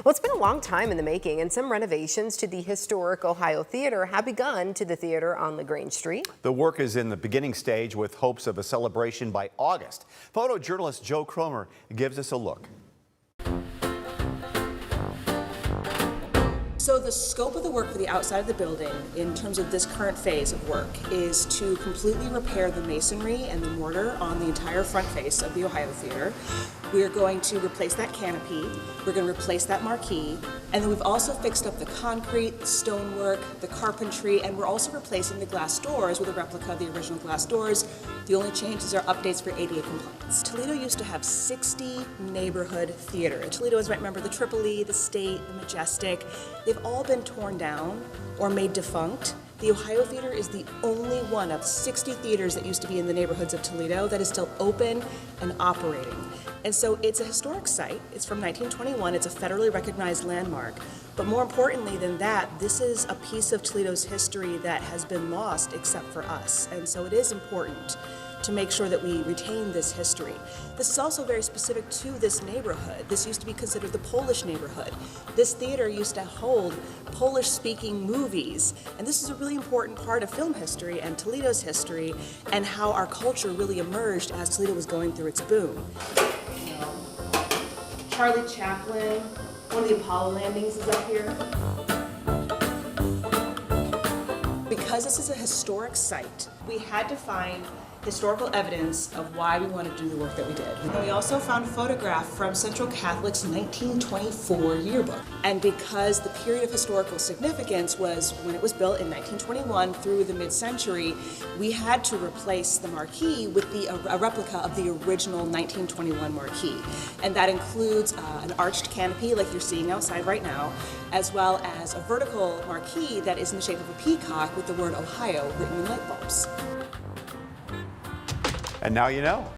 Well, it's been a long time in the making, and some renovations to the historic Ohio Theater have begun to the theater on Lagrange Street. The work is in the beginning stage with hopes of a celebration by August. Photojournalist Joe Cromer gives us a look. So the scope of the work for the outside of the building in terms of this current phase of work is to completely repair the masonry and the mortar on the entire front face of the Ohio Theater. We are going to replace that canopy, we're going to replace that marquee, and then we've also fixed up the concrete, the stonework, the carpentry, and we're also replacing the glass doors with a replica of the original glass doors. The only changes are updates for ADA compliance. Toledo used to have 60 neighborhood theaters. Toledo is, right, remember, the Tripoli, the State, the Majestic. They've all been torn down or made defunct. The Ohio Theater is the only one of 60 theaters that used to be in the neighborhoods of Toledo that is still open and operating. And so it's a historic site. It's from 1921. It's a federally recognized landmark. But more importantly than that, this is a piece of Toledo's history that has been lost except for us. And so it is important to make sure that we retain this history. This is also very specific to this neighborhood. This used to be considered the Polish neighborhood. This theater used to hold Polish-speaking movies, and this is a really important part of film history and Toledo's history and how our culture really emerged as Toledo was going through its boom. Charlie Chaplin, one of the Apollo landings is up here. Because this is a historic site, we had to find historical evidence of why we wanted to do the work that we did. And we also found a photograph from Central Catholic's 1924 yearbook. And because the period of historical significance was when it was built in 1921 through the mid-century, we had to replace the marquee with a replica of the original 1921 marquee. And that includes an arched canopy like you're seeing outside right now, as well as a vertical marquee that is in the shape of a peacock with the word Ohio written in light bulbs. And now you know.